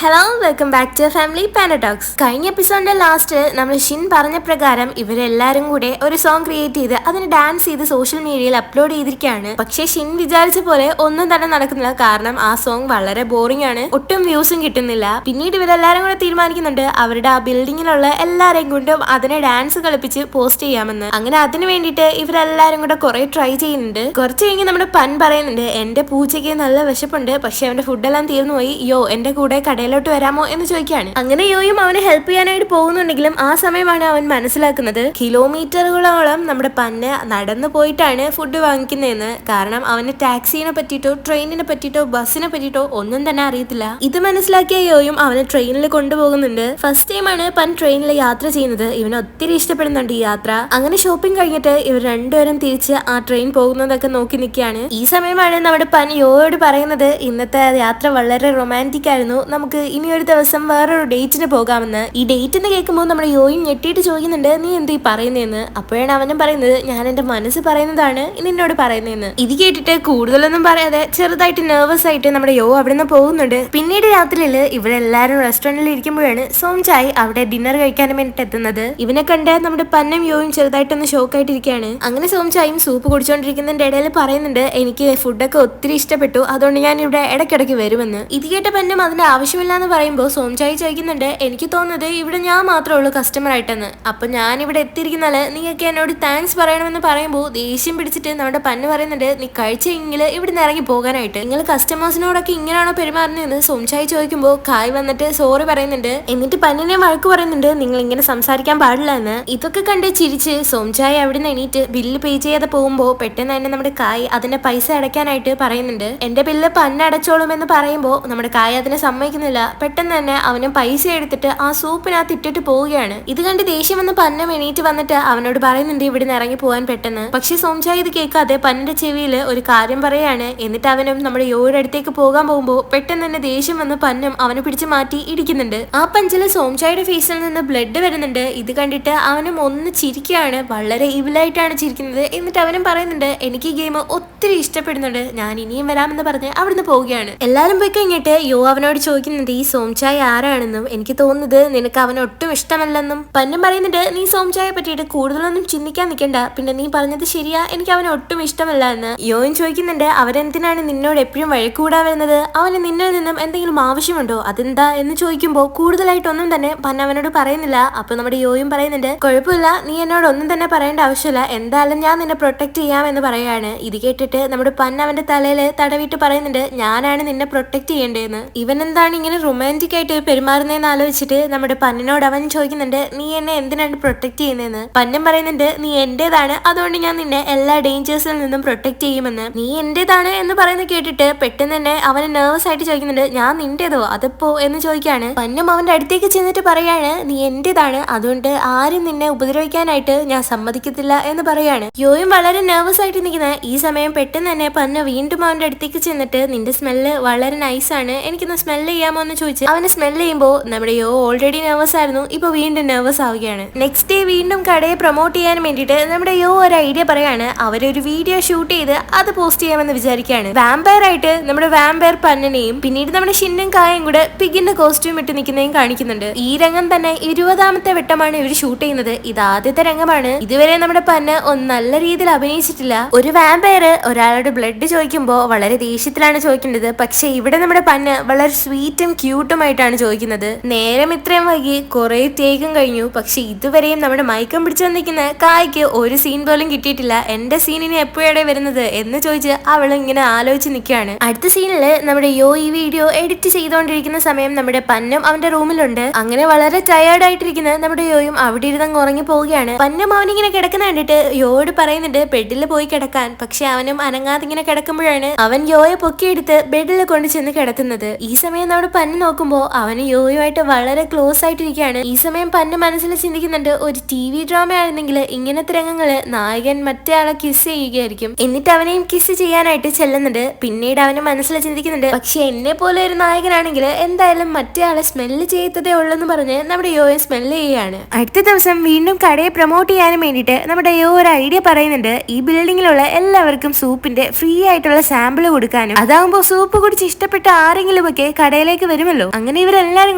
Hello welcome back to family പാനടോക്സ്. കഴിഞ്ഞ എപ്പിസോഡിന്റെ ലാസ്റ്റ് നമ്മൾ ഷിൻ പറഞ്ഞ പ്രകാരം ഇവരെല്ലാരും കൂടെ ഒരു സോങ് ക്രിയേറ്റ് ചെയ്ത് അതിന് ഡാൻസ് ചെയ്ത് സോഷ്യൽ മീഡിയയിൽ അപ്ലോഡ് ചെയ്തിരിക്കുകയാണ്. പക്ഷെ ഷിൻ വിചാരിച്ച പോലെ ഒന്നും തന്നെ നടക്കുന്നില്ല. കാരണം ആ സോങ് വളരെ ബോറിംഗ് ആണ്, ഒട്ടും വ്യൂസും കിട്ടുന്നില്ല. പിന്നീട് ഇവരെല്ലാരും കൂടെ തീരുമാനിക്കുന്നുണ്ട് അവരുടെ ആ ബിൽഡിങ്ങിലുള്ള എല്ലാരെയും കൊണ്ടും അതിനെ ഡാൻസ് കളിപ്പിച്ച് പോസ്റ്റ് ചെയ്യാമെന്ന്. അങ്ങനെ അതിന് വേണ്ടിയിട്ട് ഇവരെല്ലാരും കൂടെ കുറെ ട്രൈ ചെയ്യുന്നുണ്ട്. കുറച്ച് കഴിഞ്ഞ് നമ്മുടെ പൻ പറയുന്നുണ്ട് എന്റെ പൂച്ചയ്ക്ക് നല്ല വിശപ്പുണ്ട്, പക്ഷെ അവന്റെ ഫുഡെല്ലാം തീർന്നു പോയി, യോ എന്റെ കൂടെ കടയിലോട്ട് വരാമോ എന്ന് ചോദിക്കുകയാണ്. അങ്ങനെ യോയും അവനെ ഹെൽപ്പ് ചെയ്യാനായിട്ട് പോകുന്നുണ്ടെങ്കിലും ആ സമയമാണ് അവൻ മനസ്സിലാക്കുന്നത് കിലോമീറ്ററുകളോളം നമ്മുടെ പന്ന് നടന്നു പോയിട്ടാണ് ഫുഡ് വാങ്ങിക്കുന്നതെന്ന്. കാരണം അവന് ടാക്സിനെ പറ്റിയിട്ടോ ട്രെയിനിനെ പറ്റിയിട്ടോ ബസ്സിനെ പറ്റിയിട്ടോ ഒന്നും തന്നെ അറിയത്തില്ല. ഇത് മനസ്സിലാക്കിയ യോയും അവനെ ട്രെയിനിൽ കൊണ്ടുപോകുന്നുണ്ട്. ഫസ്റ്റ് ടൈമാണ് പൻ ട്രെയിനിൽ യാത്ര ചെയ്യുന്നത്. ഇവന് ഒത്തിരി ഇഷ്ടപ്പെടുന്നുണ്ട് ഈ യാത്ര. അങ്ങനെ ഷോപ്പിംഗ് കഴിഞ്ഞിട്ട് ഇവർ രണ്ടുപേരും തിരിച്ച് ആ ട്രെയിൻ പോകുന്നതൊക്കെ നോക്കി നിൽക്കുകയാണ്. ഈ സമയമാണ് നമ്മുടെ പൻ യോയോട് പറയുന്നത് ഇന്നത്തെ യാത്ര വളരെ റൊമാൻറ്റിക് ആയിരുന്നു, നമുക്ക് ഇനി ഒരു ദിവസം വേറൊരു ഡേറ്റിന് പോകാമെന്ന്. ഈ ഡേറ്റ് എന്ന് കേൾക്കുമ്പോൾ നമ്മുടെ യോയും ഞെട്ടിയിട്ട് ചോദിക്കുന്നുണ്ട് നീ എന്ത് ഈ പറയുന്നതെന്ന്. അപ്പോഴാണ് അവനും പറയുന്നത് ഞാൻ എന്റെ മനസ്സ് പറയുന്നതാണ് നിന്നോട് പറയുന്നതെന്ന്. ഇത് കേട്ടിട്ട് കൂടുതലൊന്നും പറയാതെ ചെറുതായിട്ട് നെർവസ് ആയിട്ട് നമ്മുടെ യോ അവിടെ നിന്ന് പോകുന്നുണ്ട്. പിന്നീട് രാത്രിയിൽ ഇവരെല്ലാരും റെസ്റ്റോറന്റിൽ ഇരിക്കുമ്പോഴാണ് സോംചായ് അവിടെ ഡിന്നർ കഴിക്കാൻ വേണ്ടിട്ട് എത്തുന്നത്. ഇവനെ കണ്ട് നമ്മുടെ പന്നും യോയും ചെറുതായിട്ടൊന്ന് ഷോക്കായിട്ടിരിക്കുകയാണ്. അങ്ങനെ സോംചായും സൂപ്പ് കുടിച്ചോണ്ടിരിക്കുന്നതിന്റെ ഇടയിൽ പറയുന്നുണ്ട് എനിക്ക് ഫുഡൊക്കെ ഒത്തിരി ഇഷ്ടപ്പെട്ടു, അതുകൊണ്ട് ഞാൻ ഇവിടെ ഇടയ്ക്കിടയ്ക്ക് വരുമെന്ന്. ഇത് കേട്ട പന്നും അതിന്റെ ആവശ്യമില്ലാന്ന് പറയുമ്പോൾ സോംചായി ചോദിക്കുന്നുണ്ട് എനിക്ക് തോന്നുന്നത് ഇവിടെ ഞാൻ മാത്രമേ ഉള്ളൂ കസ്റ്റമർ ആയിട്ടെന്ന്. അപ്പൊ ഞാൻ ഇവിടെ എത്തിയിരിക്കുന്നാല് നിങ്ങൾക്ക് എന്നോട് താങ്ക്സ് പറയണമെന്ന് പറയുമ്പോൾ ദേഷ്യം പിടിച്ചിട്ട് നമ്മുടെ പന്ന് പറയുന്നുണ്ട് നീ കഴിച്ചെങ്കിൽ ഇവിടെ നിന്ന് ഇറങ്ങി പോകാനായിട്ട്. നിങ്ങൾ കസ്റ്റമേഴ്സിനോടൊക്കെ ഇങ്ങനെയാണോ പെരുമാറുന്നതെന്ന് സോംചായി ചോദിക്കുമ്പോൾ കായ് വന്നിട്ട് സോറി പറയുന്നുണ്ട്. എന്നിട്ട് പന്നിനെ വഴക്ക് പറയുന്നുണ്ട് നിങ്ങൾ ഇങ്ങനെ സംസാരിക്കാൻ പാടില്ല എന്ന്. ഇതൊക്കെ കണ്ട് ചിരിച്ച് സോംചായി അവിടെ നിന്ന് എണീറ്റ് ബില്ല് പേ ചെയ്യാതെ പോകുമ്പോൾ പെട്ടെന്ന് തന്നെ നമ്മുടെ കായ് അതിന്റെ പൈസ അടയ്ക്കാനായിട്ട് പറയുന്നുണ്ട്. എന്റെ ബില്ല് പന്ന അടച്ചോളും എന്ന് പറയുമ്പോൾ നമ്മുടെ കായ് അതിനെ സമ്മതിക്കുന്നില്ല. പെട്ടെന്ന് തന്നെ അവന് പൈസ എടുത്തിട്ട് ആ സൂപ്പിനകത്ത് ഇട്ടിട്ട് പോവുകയാണ്. ഇത് കണ്ട് ദേഷ്യം വന്ന് പന്നം എണീറ്റ് വന്നിട്ട് അവനോട് പറയുന്നുണ്ട് ഇവിടെ നിന്ന് ഇറങ്ങി പോകാൻ പെട്ടെന്ന്. പക്ഷെ സോംചായ് ഇത് കേൾക്കാതെ പന്നിന്റെ ചെവിയിൽ ഒരു കാര്യം പറയാണ്. എന്നിട്ട് അവനും നമ്മുടെ യോയുടെ അടുത്തേക്ക് പോകാൻ പോകുമ്പോൾ പെട്ടെന്ന് തന്നെ ദേഷ്യം വന്ന് പന്നം അവനെ പിടിച്ച് മാറ്റി ഇടിക്കുന്നുണ്ട്. ആ പഞ്ചില് സോംചായുടെ ഫേസിൽ നിന്ന് ബ്ലഡ് വരുന്നുണ്ട്. ഇത് കണ്ടിട്ട് അവനും ഒന്ന് ചിരിക്കുകയാണ്, വളരെ ഇവിലായിട്ടാണ് ചിരിക്കുന്നത്. എന്നിട്ട് അവനും പറയുന്നുണ്ട് എനിക്ക് ഈ ഗെയിം ഒത്തിരി ഇഷ്ടപ്പെടുന്നുണ്ട്, ഞാൻ ഇനിയും വരാമെന്ന് പറഞ്ഞ് അവിടുന്ന് പോവുകയാണ്. എല്ലാരും പോയി കഴിഞ്ഞിട്ട് യോ അവനോട് ചോദിക്കുന്നുണ്ട് ഈ സോംചായ് ആരാണെന്നും എനിക്ക് തോന്നുന്നത് നിനക്ക് അവനെ ഒട്ടും ഇഷ്ടമല്ലെന്നും. പന്നും പറയുന്നുണ്ട് നീ സോംചായെ പറ്റിയിട്ട് കൂടുതലൊന്നും ചിന്തിക്കാൻ നിൽക്കണ്ട, പിന്നെ നീ പറഞ്ഞത് ശരിയാ, എനിക്ക് അവനെ ഒട്ടും ഇഷ്ടമല്ല എന്ന്. യോയും ചോദിക്കുന്നുണ്ട് അവരെന്തിനാണ് നിന്നോട് എപ്പോഴും വഴക്കൂടാൻ വരുന്നത്, അവന് നിന്നിൽ നിന്നും എന്തെങ്കിലും ആവശ്യമുണ്ടോ അതെന്താ എന്ന് ചോദിക്കുമ്പോൾ കൂടുതലായിട്ടൊന്നും തന്നെ പന്ന അവനോട് പറയുന്നില്ല. അപ്പൊ നമ്മുടെ യോയും പറയുന്നുണ്ട് കുഴപ്പമില്ല, നീ എന്നോട് ഒന്നും തന്നെ പറയേണ്ട ആവശ്യമില്ല, എന്തായാലും ഞാൻ നിന്നെ പ്രൊട്ടക്ട് ചെയ്യാമെന്ന് പറയാണ്. ഇത് കേട്ടിട്ട് നമ്മുടെ പന്ന അവന്റെ തലയിൽ തടവിട്ട് പറയുന്നുണ്ട് ഞാനാണ് നിന്നെ പ്രൊട്ടക്ട് ചെയ്യേണ്ടതെന്ന്. ഇവൻ എന്താണ് ഇങ്ങനെ റൊമാൻറ്റിക് ആയിട്ട് പെരുമാറുന്നതെന്ന് ആലോചിച്ചിട്ട് നമ്മുടെ പന്നിനോട് അവൻ ചോദിക്കുന്നുണ്ട് നീ എന്നെ എന്തിനാണ് പ്രൊട്ടക്ട് ചെയ്യുന്നതെന്ന്. പന്നം പറയുന്നുണ്ട് നീ എന്റേതാണ്, അതുകൊണ്ട് ഞാൻ നിന്നെ എല്ലാ ഡേഞ്ചേഴ്സിൽ നിന്നും പ്രൊട്ടക്ട് ചെയ്യുമെന്ന്. നീ എന്റേതാണ് എന്ന് പറയുന്നത് കേട്ടിട്ട് പെട്ടെന്ന് തന്നെ അവന് നെർവസ് ആയിട്ട് ചോദിക്കുന്നുണ്ട് ഞാൻ നിന്റേതോ അതിപ്പോ എന്ന് ചോദിക്കാണ്. പന്നം അവന്റെ അടുത്തേക്ക് ചെന്നിട്ട് പറയാണ് നീ എന്റേതാണ്, അതുകൊണ്ട് ആരും നിന്നെ ഉപദ്രവിക്കാനായിട്ട് ഞാൻ സമ്മതിക്കത്തില്ല എന്ന് പറയാണ്. യോയും വളരെ നെർവസ് ആയിട്ട് നിൽക്കുന്ന ഈ സമയം പെട്ടെന്ന് തന്നെ പന്ന വീണ്ടും അവന്റെ അടുത്തേക്ക് ചെന്നിട്ട് നിന്റെ സ്മെല്ല് വളരെ നൈസാണ്, എനിക്കൊന്ന് സ്മെല്ല് ചെയ്യാമോ എന്ന് ചോദിച്ച് അവന് സ്മെല്ല് ചെയ്യുമ്പോൾ നമ്മുടെ യോ ഓൾറെഡി നെർവസ് ആയിരുന്നു, ഇപ്പൊ വീണ്ടും നെർവസ് ആവുകയാണ്. നെക്സ്റ്റ് ഡേ വീണ്ടും കടയെ പ്രൊമോട്ട് ചെയ്യാൻ വേണ്ടിയിട്ട് നമ്മുടെ യോ ഒരു ഐഡിയ പറയാണ്. അവരൊരു വീഡിയോ ഷൂട്ട് ചെയ്ത് അത് പോസ്റ്റ് ചെയ്യാമെന്ന് വിചാരിക്കുകയാണ്. വാമ്പയർ ആയിട്ട് നമ്മുടെ വാമ്പയർ പന്നനെയും പിന്നീട് നമ്മുടെ ഷിന്നും കായും കൂടെ പിഗിന്റെ കോസ്റ്റ്യൂം ഇട്ട് നിൽക്കുന്നതും കാണിക്കുന്നുണ്ട്. ഈ രംഗം തന്നെ 20ാമത്തെ വട്ടമാണ് ഇവർ ഷൂട്ട് ചെയ്യുന്നത്. ഇത് ആദ്യത്തെ രംഗമാണ്. ഇതുവരെ നമ്മുടെ പന്ന ഒന്ന് നല്ല രീതിയിൽ അഭിനയിച്ചിട്ടില്ല. ഒരു വാമ്പയർ ഒരാളുടെ ബ്ലഡ് ചോദിക്കുമ്പോൾ വളരെ ദേഷ്യത്തിലാണ് ചോദിക്കേണ്ടത്, പക്ഷെ ഇവിടെ നമ്മുടെ പന്ന വളരെ സ്വീറ്റും ക്യൂട്ടുമായിട്ടാണ് ചോദിക്കുന്നത്. നേരം ഇത്രയും വൈകി കുറെ ടേക്കും കഴിഞ്ഞു, പക്ഷെ ഇതുവരെയും നമ്മുടെ മയക്കം പിടിച്ചു വന്നിരിക്കുന്ന കായ്ക്ക് ഒരു സീൻ പോലും കിട്ടിയിട്ടില്ല. എന്റെ സീനിന് എപ്പോഴാണ് വരുന്നത് എന്ന് ചോദിച്ച് അവൾ ഇങ്ങനെ ആലോചിച്ച് നിൽക്കുകയാണ്. അടുത്ത സീനില് നമ്മുടെ യോ ഈ വീഡിയോ എഡിറ്റ് ചെയ്തുകൊണ്ടിരിക്കുന്ന സമയം നമ്മുടെ പന്നം അവന്റെ റൂമിലുണ്ട്. അങ്ങനെ വളരെ ടയേർഡ് ആയിട്ടിരിക്കുന്ന നമ്മുടെ യോയും അവിടെ ഇരുന്ന് ഉറങ്ങി പോവുകയാണ്. പന്നം അവനിങ്ങനെ കിടക്കുന്ന കണ്ടിട്ട് യോയോട് പറയുന്നുണ്ട് ബെഡിൽ പോയി കിടക്കാൻ. പക്ഷെ അവനും അനങ്ങാതെ ഇങ്ങനെ കിടക്കുമ്പോഴാണ് അവൻ യോയെ പൊക്കിയെടുത്ത് ബെഡിൽ കൊണ്ട് ചെന്ന് കിടത്തുന്നത്. ഈ സമയം നമ്മുടെ പന്ന് നോക്കുമ്പോൾ അവന് യോയുമായിട്ട് വളരെ ക്ലോസ് ആയിട്ടിരിക്കുകയാണ്. ഈ സമയം പന്ന് മനസ്സിൽ ചിന്തിക്കുന്നുണ്ട് ഒരു TV ഡ്രാമ ആയിരുന്നെങ്കിൽ ഇങ്ങനത്തെ രംഗങ്ങള് നായകൻ മറ്റേ ആളെ കിസ് ചെയ്യുകയായിരിക്കും, എന്നിട്ട് അവനെയും കിസ് ചെയ്യാനായിട്ട് ചെല്ലുന്നുണ്ട്. പിന്നീട് അവന് മനസ്സിൽ ചിന്തിക്കുന്നുണ്ട് പക്ഷെ എന്നെ പോലെ ഒരു നായകനാണെങ്കിൽ എന്തായാലും മറ്റേ ആളെ സ്മെല്ല് ചെയ്തതേ ഉള്ളെന്ന് പറഞ്ഞ് നമ്മുടെ യോയെ സ്മെല്ല് ചെയ്യുകയാണ്. അടുത്ത ദിവസം വീണ്ടും കടയെ പ്രൊമോട്ട് ചെയ്യാനും വേണ്ടിയിട്ട് നമ്മുടെ യോ ഒരു ഐഡിയ പറയുന്നുണ്ട്. ഈ ബിൽഡിങ്ങിലുള്ള എല്ലാവർക്കും സൂപ്പിന്റെ ഫ്രീ ആയിട്ടുള്ള സാമ്പിൾ കൊടുക്കാനും. അതാകുമ്പോ സൂപ്പ് കുടിച്ച് ഇഷ്ടപ്പെട്ട ആരെങ്കിലും ഒക്കെ കടയിലേക്ക് വരുമല്ലോ. അങ്ങനെ ഇവരെല്ലാരും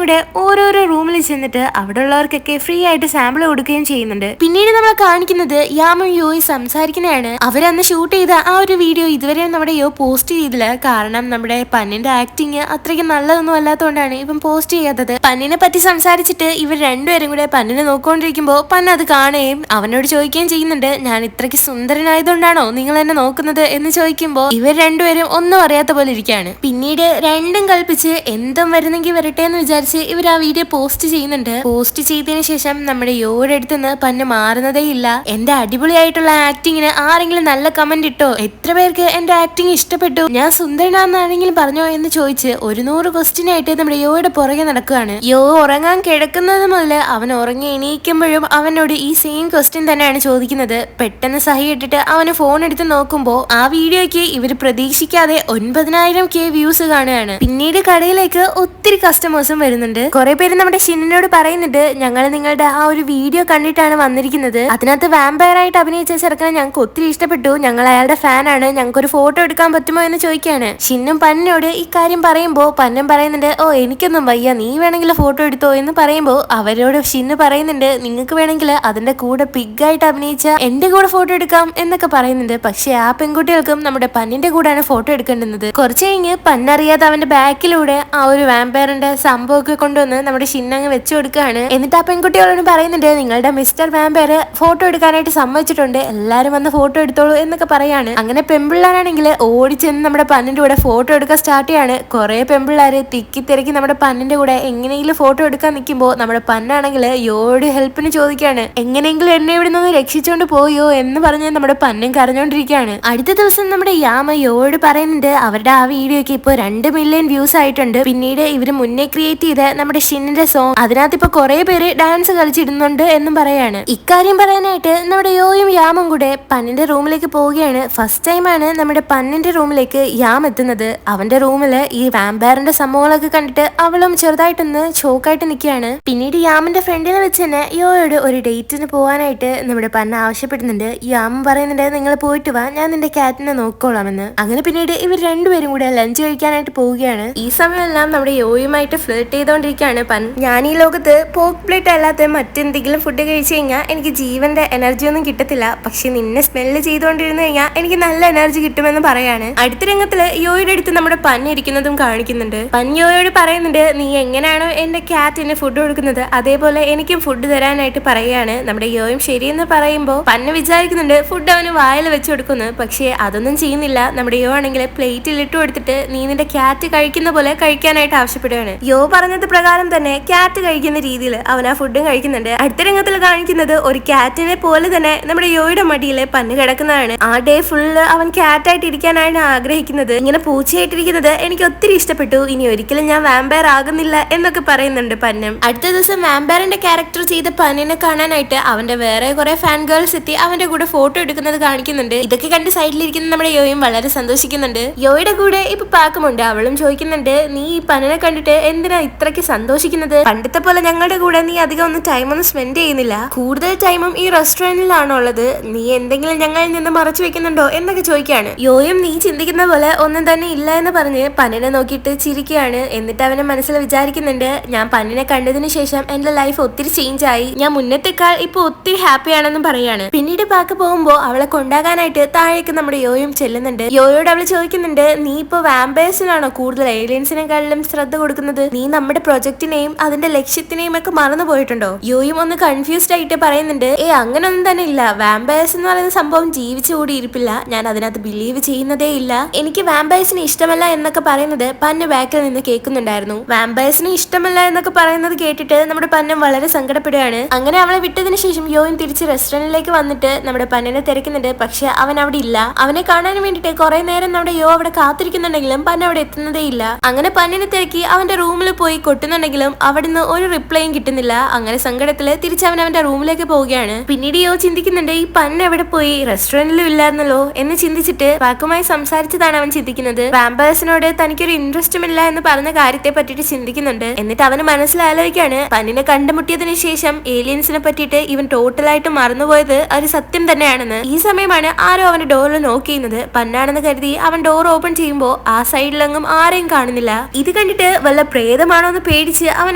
കൂടെ ഓരോരോ റൂമിൽ ചെന്നിട്ട് അവിടെ ഉള്ളവർക്കൊക്കെ ഫ്രീ ആയിട്ട് സാമ്പിൾ കൊടുക്കുകയും ചെയ്യുന്നുണ്ട്. പിന്നീട് നമ്മൾ കാണിക്കുന്നത് യാമും യോയും സംസാരിക്കുന്നതാണ്. അവരന്ന് ഷൂട്ട് ചെയ്ത ആ ഒരു വീഡിയോ ഇതുവരെ നമ്മുടെ യോ പോസ്റ്റ് ചെയ്തില്ല. കാരണം നമ്മുടെ പന്നിന്റെ ആക്ടിങ് അത്രയ്ക്ക് നല്ലതൊന്നും അല്ലാത്തതുകൊണ്ടാണ് ഇവൻ പോസ്റ്റ് ചെയ്യാത്തത്. പന്നിനെ പറ്റി സംസാരിച്ചിട്ട് ഇവർ രണ്ടുപേരും കൂടെ പന്നിനെ നോക്കിക്കൊണ്ടിരിക്കുമ്പോ പന്ന അത് കാണുകയും അവനോട് ചോദിക്കുകയും ചെയ്യുന്നുണ്ട്, ഞാൻ ഇത്രയ്ക്ക് സുന്ദരനായതുകൊണ്ടാണോ നിങ്ങൾ എന്നെ നോക്കുന്നത് എന്ന് ചോദിക്കുമ്പോ ഇവർ രണ്ടുപേരും ഒന്നും അറിയാത്ത പോലെ ഇരിക്കുകയാണ്. പിന്നീട് രണ്ടും കൽപ്പിച്ച് എന്തും വരുന്നെങ്കിൽ വരട്ടെ എന്ന് വിചാരിച്ച് ഇവർ ആ വീഡിയോ പോസ്റ്റ് ചെയ്യുന്നുണ്ട്. പോസ്റ്റ് ചെയ്തതിനു ശേഷം നമ്മുടെ യോയുടെ അടുത്തുനിന്ന് പന്ന മാറുന്നതേ ഇല്ല. എന്റെ അടിപൊളിയായിട്ടുള്ള ആക്ടിങ്ങിന് ആരെങ്കിലും നല്ല കമന്റ് ഇട്ടോ, എത്ര പേർക്ക് എന്റെ ആക്ടിങ് ഇഷ്ടപ്പെട്ടു, ഞാൻ സുന്ദരനാന്ന് ആരെങ്കിലും പറഞ്ഞോ എന്ന് ചോദിച്ച് 100 ക്വസ്റ്റ്യൻ ആയിട്ട് നമ്മുടെ യോയുടെ പുറകെ നടക്കുകയാണ്. യോ ഉറങ്ങാൻ കിടക്കുന്നത് മുതൽ അവൻ ഉറങ്ങി എണീക്കുമ്പോഴും അവനോട് ഈ സെയിം ക്വസ്റ്റ്യൻ തന്നെയാണ് ചോദിക്കുന്നത്. പെട്ടെന്ന് സഹി ഇട്ടിട്ട് അവന് ഫോൺ എടുത്ത് നോക്കുമ്പോ ആ വീഡിയോയ്ക്ക് ഇവർ പ്രതീക്ഷിക്കാതെ 9,000K വ്യൂസ് കാണുകയാണ്. പിന്നീട് കടയിലേക്ക് ഒത്തിരി കസ്റ്റമേഴ്സും വരുന്നുണ്ട്. കുറെ പേര് നമ്മുടെ ഷിന്നിനോട് പറയുന്നുണ്ട്, ഞങ്ങൾ നിങ്ങളുടെ ആ ഒരു വീഡിയോ കണ്ടിട്ടാണ് വന്നിരിക്കുന്നത്, അതിനകത്ത് വാമ്പയർ ആയിട്ട് അഭിനയിച്ച ചെറുക്കനെ ഞങ്ങൾക്ക് ഒത്തിരി ഇഷ്ടപ്പെട്ടു, ഞങ്ങൾ അയാളുടെ ഫാനാണ്, ഞങ്ങൾക്ക് ഒരു ഫോട്ടോ എടുക്കാൻ പറ്റുമോ എന്ന് ചോദിക്കാണ്. ഷിന്നും പന്നോട് ഈ കാര്യം പറയുമ്പോ പന്നം പറയുന്നുണ്ട്, ഓ എനിക്കൊന്നും വയ്യ, നീ വേണമെങ്കിൽ ഫോട്ടോ എടുത്തോ എന്ന് പറയുമ്പോ അവരോട് ഷിന്ന് പറയുന്നുണ്ട്, നിങ്ങൾക്ക് വേണമെങ്കിൽ അതിന്റെ കൂടെ പിഗായിട്ട് അഭിനയിച്ച എന്റെ കൂടെ ഫോട്ടോ എടുക്കാം എന്നൊക്കെ പറയുന്നുണ്ട്. പക്ഷെ ആ പെൺകുട്ടികൾക്കും നമ്മുടെ പന്നിന്റെ കൂടെയാണ് ഫോട്ടോ എടുക്കേണ്ടുന്നത്. കുറച്ച് കഴിഞ്ഞ് പന്നറിയാതെ അവന്റെ ബാക്കിലൂടെ ആ ഒരു വാമ്പയറിന്റെ സംഭവമൊക്കെ കൊണ്ടുവന്ന് നമ്മുടെ ഷിന്നങ്ങ് വെച്ചു കൊടുക്കുകയാണ്. എന്നിട്ട് ആ പെൺകുട്ടികളോട് പറയുന്നുണ്ട്, നിങ്ങളുടെ മിസ്റ്റർ വാമ്പയർ ഫോട്ടോ എടുക്കാനായിട്ട് സമ്മതിച്ചിട്ടുണ്ട്, എല്ലാരും വന്ന് ഫോട്ടോ എടുത്തോളൂ എന്നൊക്കെ പറയാണ്. അങ്ങനെ പെൺപിള്ളേരാണെങ്കിൽ ഓടിച്ചെന്ന് നമ്മുടെ പന്നിന്റെ കൂടെ ഫോട്ടോ എടുക്കാൻ സ്റ്റാർട്ട് ചെയ്യാണ്. കുറെ പെൺപിള്ളേര് തിക്കി തിരക്കി നമ്മുടെ പന്നിന്റെ കൂടെ എങ്ങനെയെങ്കിലും ഫോട്ടോ എടുക്കാൻ നിൽക്കുമ്പോൾ നമ്മുടെ പന്നാണെങ്കിൽ യോട് ഹെൽപ്പിന് ചോദിക്കുകയാണ്, എങ്ങനെയെങ്കിലും എന്നെ ഇവിടെ നിന്ന് രക്ഷിച്ചോണ്ട് പോയോ എന്ന് പറഞ്ഞ് നമ്മുടെ പന്നും കരഞ്ഞോണ്ടിരിക്കുകയാണ്. അടുത്ത ദിവസം നമ്മുടെ യാമ യോട് പറയുന്നുണ്ട്, അവരുടെ ആ വീഡിയോക്ക് ഇപ്പോൾ 2 മില്യൺ വ്യൂസ് ആയിട്ടുണ്ട്. പിന്നീട് ഇവര് മുന്നേ ക്രിയേറ്റ് ചെയ്ത നമ്മുടെ ഷിന്നിന്റെ സോങ് അതിനകത്ത് ഇപ്പൊ കുറെ പേര് ഡാൻസ് കളിച്ചിടുന്നുണ്ട് എന്നും പറയാണ്. ഇക്കാര്യം പറയാനായിട്ട് നമ്മുടെ യോയും യാമും കൂടെ പന്നിന്റെ റൂമിലേക്ക് പോവുകയാണ്. ഫസ്റ്റ് ടൈമാണ് നമ്മുടെ പന്നിന്റെ റൂമിലേക്ക് യാം എത്തുന്നത്. അവന്റെ റൂമില് ഈ വാമ്പയറിന്റെ സംഭവങ്ങളൊക്കെ കണ്ടിട്ട് അവളും ചെറുതായിട്ടൊന്ന് ഷോക്കായിട്ട് നിൽക്കുകയാണ്. പിന്നീട് യാമിന്റെ ഫ്രണ്ടിനെ വെച്ച് തന്നെ യോയോട് ഒരു ഡേറ്റിന് പോകാനായിട്ട് നമ്മുടെ പന്ന ആവശ്യപ്പെടുന്നുണ്ട്. യാം പറയുന്നുണ്ട്, നിങ്ങൾ പോയിട്ട് വാ, ഞാൻ നിന്റെ കാറ്റിനെ നോക്കോളാമെന്ന്. അങ്ങനെ പിന്നീട് ഇവർ രണ്ടുപേരും കൂടെ ലഞ്ച് കഴിക്കാനായിട്ട് പോവുകയാണ്. ഈ സമയമെല്ലാം നമ്മുടെ യോയുമായിട്ട് ഫ്ലിർട്ട് ചെയ്തോണ്ടിരിക്കുകയാണ് പൻ. ഞാൻ ഈ ലോകത്ത് പോക്ക് പ്ലേറ്റ് അല്ലാത്ത മറ്റെന്തെങ്കിലും ഫുഡ് കഴിച്ചു കഴിഞ്ഞാൽ എനിക്ക് ജീവന്റെ എനർജി ഒന്നും കിട്ടത്തില്ല, പക്ഷെ നിന്നെ സ്മെല്ല് ചെയ്തുകൊണ്ടിരുന്നു കഴിഞ്ഞാൽ എനിക്ക് നല്ല എനർജി കിട്ടുമെന്ന് പറയാണ്. അടുത്ത രംഗത്തില് യോയുടെ അടുത്ത് നമ്മുടെ പൻ ഇരിക്കുന്നതും കാണിക്കുന്നുണ്ട്. പൻ യോയോട് പറയുന്നുണ്ട്, നീ എങ്ങനെയാണോ എന്റെ ക്യാറ്റിന് ഫുഡ് കൊടുക്കുന്നത് അതേപോലെ എനിക്കും ഫുഡ് തരാനായിട്ട് പറയുകയാണ്. നമ്മുടെ യോയും ശരിയെന്ന് പറയുമ്പോൾ പന്ന് വിചാരിക്കുന്നുണ്ട് ഫുഡ് അവന് വായിൽ വെച്ച് കൊടുക്കുന്നു. പക്ഷേ അതൊന്നും ചെയ്യുന്നില്ല. നമ്മുടെ യോ ആണെങ്കിൽ പ്ലേറ്റിൽ ഇട്ട് കൊടുത്തിട്ട് നീ നിന്റെ ക്യാറ്റ് കഴിക്കുന്ന പോലെ കഴിക്കാനായിട്ട് ആവശ്യപ്പെടുകയാണ്. യോ പറഞ്ഞത് പ്രകാരം തന്നെ ക്യാറ്റ് കഴിക്കുന്ന രീതിയിൽ അവൻ ആ ഫുഡും കഴിക്കുന്നുണ്ട്. അടുത്ത രംഗത്തിൽ കാണിക്കുന്നത് ഒരു ക്യാറ്റിനെ പോലെ തന്നെ നമ്മുടെ യോയുടെ മടിയിലെ പന്ന് കിടക്കുന്നതാണ്. ആ ഡേ ഫുള്ള് അവൻ ക്യാറ്റായിട്ട് ഇരിക്കാനാണ് ആഗ്രഹിക്കുന്നത്. ഇങ്ങനെ പൂച്ചയായിട്ടിരിക്കുന്നത് എനിക്ക് ഒത്തിരി ഇഷ്ടപ്പെട്ടു, ഇനി ഒരിക്കലും ഞാൻ വാമ്പയർ ആകുന്നില്ല എന്നൊക്കെ പറയുന്നുണ്ട് പന്നം. അടുത്ത ദിവസം വാമ്പയറിന്റെ ക്യാരക്ടർ ചെയ്ത പന്നിനെ കാണാനായിട്ട് അവന്റെ വേറെ കുറെ ഫാൻ ഗേൾസ് എത്തി അവന്റെ കൂടെ ഫോട്ടോ എടുക്കുന്നത് കാണിക്കുന്നുണ്ട്. ഇതൊക്കെ കണ്ട് സൈഡിലിരിക്കുന്ന നമ്മുടെ യോയും വളരെ സന്തോഷിക്കുന്നുണ്ട്. യോയുടെ കൂടെ ഇപ്പൊ പാക്കുമുണ്ട്. അവളും ചോദിക്കുന്നുണ്ട്, നീ ഈ പന്നിനെ കണ്ടിട്ട് എന്തിനാ ഇത്രയ്ക്ക് സന്തോഷിക്കുന്നത്? പണ്ടത്തെ പോലെ ഞങ്ങളുടെ കൂടെ നീ അധികം ഒന്നും ടൈമൊന്നും സ്പെൻഡ് ചെയ്യുന്നില്ല, കൂടുതൽ ടൈമും ഈ റെസ്റ്റോറന്റിലാണോ ഉള്ളത്, നീ എന്തെങ്കിലും ഞങ്ങളിൽ നിന്ന് മറച്ചു വെക്കുന്നുണ്ടോ എന്നൊക്കെ ചോദിക്കുകയാണ്. യോയും നീ ചിന്തിക്കുന്ന പോലെ ഒന്നും തന്നെ ഇല്ല എന്ന് പറഞ്ഞ് പന്നിനെ നോക്കിയിട്ട് ചിരിക്കുകയാണ്. എന്നിട്ട് അവനെ മനസ്സിൽ വിചാരിക്കുന്നുണ്ട്, ഞാൻ പന്നിനെ കണ്ടതിന് ശേഷം എന്റെ ലൈഫ് ഒത്തിരി ചേഞ്ച് ആയി, ഞാൻ മുന്നത്തെക്കാൾ ഇപ്പൊ ഒത്തിരി ഹാപ്പിയാണെന്നും പറയാണ്. പിന്നീട് പാക്ക് പോകുമ്പോ അവളെ കൊണ്ടാകാനായിട്ട് താഴേക്ക് നമ്മുടെ യോയും ചെല്ലുന്നുണ്ട്. യോയോട് അവള് ചോദിക്കുന്നുണ്ട്, നീ ഇപ്പൊ വാമ്പയേഴ്സിനാണോ കൂടുതൽ ഏലിയൻസിനെക്കാളും ശ്രദ്ധ കൊടുക്കുന്നത്? നീ നമ്മുടെ പ്രൊജക്ടിനെയും അതിന്റെ ലക്ഷ്യത്തിനെയും ഒക്കെ മറന്നു പോയിട്ടുണ്ടോ? യോയും ഒന്ന് കൺഫ്യൂസ്ഡ് ആയിട്ട് പറയുന്നുണ്ട്, അങ്ങനൊന്നും തന്നെ ഇല്ല, വാമ്പയേഴ്സ് എന്ന് പറയുന്ന സംഭവം ജീവിച്ചു കൂടി ഇരിപ്പില്ല, ഞാൻ അതിനകത്ത് ബിലീവ് ചെയ്യുന്നതേ ഇല്ല, എനിക്ക് വാമ്പയേഴ്സിന് ഇഷ്ടമല്ല എന്നൊക്കെ പറയുന്നത് പന്ന ബാക്കിൽ നിന്ന് കേൾക്കുന്നുണ്ടായിരുന്നു. വാമ്പയേഴ്സിന് ഇഷ്ടമല്ല എന്നൊക്കെ പറയുന്നത് കേട്ടിട്ട് നമ്മുടെ പന്നം വളരെ സങ്കടപ്പെടുകയാണ്. അങ്ങനെ അവളെ വിട്ടതിന് ശേഷം യോയും തിരിച്ച് റെസ്റ്റോറന്റിലേക്ക് വന്നിട്ട് നമ്മുടെ പന്നനെ തിരക്കുന്നുണ്ട്. പക്ഷെ അവൻ അവിടെ ഇല്ല. അവനെ കാണാൻ വേണ്ടിട്ട് കുറെ നേരം നമ്മുടെ യോ അവിടെ കാത്തിരിക്കുന്നുണ്ടെങ്കിലും പന്ന അവിടെ എത്തുന്നതേ ഇല്ല. അങ്ങനെ പന്നനെ തിരക്കി അവന്റെ റൂമിൽ പോയി കൊട്ടുന്നുണ്ടെങ്കിലും അവിടുന്ന് ഒരു റിപ്ലൈയും കിട്ടുന്നില്ല. അങ്ങനെ സങ്കടത്തില് തിരിച്ച് അവൻ അവന്റെ റൂമിലേക്ക് പോവുകയാണ്. പിന്നീട് യോ ചിന്തിക്കുന്നുണ്ട്, ഈ പന്ന എവിടെ പോയി, റെസ്റ്റോറന്റിലും ഇല്ലായിരുന്നല്ലോ എന്ന് ചിന്തിച്ചിട്ട് പാക്കുമായി സംസാരിച്ചതാണ് അവൻ ചിന്തിക്കുന്നത്. വാമ്പയേഴ്സിനോട് തനിക്കൊരു ഇൻട്രസ്റ്റും ഇല്ല എന്ന് പറഞ്ഞ കാര്യത്തെ പറ്റിയിട്ട് ചിന്തിക്കുന്നുണ്ട്. എന്നിട്ട് അവന് മനസ്സിലാലോചിക്കാണ്, പന്നിനെ കണ്ടുമുട്ടിയതിനു ശേഷം ഏലിയൻസിനെ പറ്റിയിട്ട് ഇവൻ ടോട്ടലായിട്ട് മറന്നുപോയത് ഒരു സത്യം തന്നെയാണെന്ന്. ഈ സമയമാണ് ആരോ അവന്റെ ഡോറിൽ നോക്ക് ചെയ്യുന്നത്. പന്നാണെന്ന് കരുതി അവൻ ഡോർ ഓപ്പൺ ചെയ്യുമ്പോൾ ആ സൈഡിലെങ്ങും ആരെയും കാണുന്നില്ല. ഇത് കണ്ടിട്ട് വല്ല പ്രേതമാണോ എന്ന് പേടിച്ച് അവൻ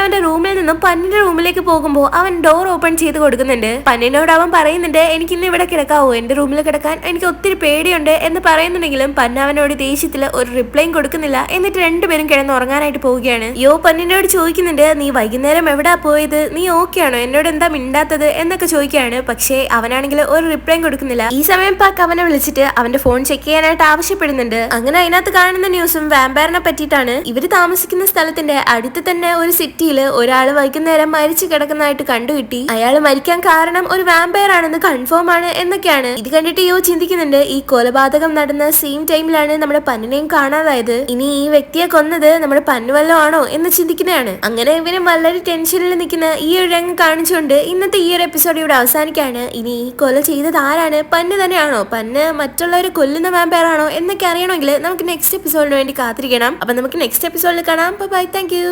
അവന്റെ റൂമിൽ നിന്നും പന്നിന്റെ റൂമിലേക്ക് പോകുമ്പോൾ അവൻ ഡോർ ഓപ്പൺ ചെയ്ത് കൊടുക്കുന്നുണ്ട്. പന്നിനോട് അവൻ പറയുന്നുണ്ട്, എനിക്ക് ഇന്ന് ഇവിടെ കിടക്കാവോ, എന്റെ റൂമിൽ കിടക്കാൻ എനിക്ക് ഒത്തിരി പേടിയുണ്ട് എന്ന് പറയുന്നുണ്ടെങ്കിലും പന്ന അവനോട് ദേഷ്യത്തില് ഒരു റിപ്ലൈയും കൊടുക്കുന്നില്ല. എന്നിട്ട് രണ്ടുപേരും കിടന്ന് ഉറങ്ങാനായിട്ട് പോവുകയാണ്. യോ പന്നിനോട് ചോദിക്കുന്നുണ്ട്, നീ വൈകുന്നേരം എവിടാ പോയത്, നീ ഓക്കെ ആണോ, എന്നോട് എന്താ മിണ്ടാത്തത് എന്നൊക്കെ ചോദിക്കുകയാണ്. പക്ഷേ അവനാണെങ്കിൽ ഒരു റിപ്ലൈയും കൊടുക്കുന്നില്ല. ഈ സമയം പാക്ക് അവനെ വിളിച്ചിട്ട് അവന്റെ ഫോൺ ചെക്ക് ചെയ്യാനായിട്ട് ആവശ്യപ്പെടുന്നുണ്ട്. അങ്ങനെ അതിനകത്ത് കാണുന്ന ന്യൂസും വാമ്പയറിനെ പറ്റിയിട്ടാണ്. ഇവര് താമസിക്കുന്ന സ്ഥലത്തിന്റെ അടുത്ത് തന്നെ ഒരു സിറ്റിയില് ഒരാള് വൈകുന്നേരം മരിച്ചു കിടക്കുന്നതായിട്ട് കണ്ടുകിട്ടി. അയാൾ മരിക്കാൻ കാരണം ഒരു വാമ്പയർ ആണെന്ന് കൺഫേം ആണ് എന്നൊക്കെയാണ്. ഇത് കണ്ടിട്ട് യോ ചിന്തിക്കുന്നുണ്ട്, ഈ കൊലപാതകം നടന്ന സെയിം ടൈമിലാണ് നമ്മുടെ പന്നിനെയും കാണാതായത്. ഇനി ഈ വ്യക്തിയെ കൊന്നത് നമ്മുടെ പന്നുവല്ലോ ആണോ എന്ന് ചിന്തിക്കുന്നതാണ്. അങ്ങനെ ഇവനും വളരെ ടെൻഷനിൽ നിൽക്കുന്ന ഈ ഒരു രംഗം കാണിച്ചുകൊണ്ട് ഇന്നത്തെ ഈ ഒരു എപ്പിസോഡ് ഇവിടെ അവസാനിക്കാണ്. ഇനി ഈ കൊല ചെയ്തത് ആരാണ്, പന്ന് തന്നെയാണോ, പന്ന് മറ്റുള്ളവരെ കൊല്ലുന്ന വാമ്പയർ ആണോ എന്നൊക്കെ അറിയണമെങ്കിൽ നമുക്ക് നെക്സ്റ്റ് എപ്പിസോഡിന് വേണ്ടി കാത്തിരിക്കണം. അപ്പൊ നമുക്ക് നെക്സ്റ്റ് എപ്പിസോഡിൽ കാണാം. Bye, thank U.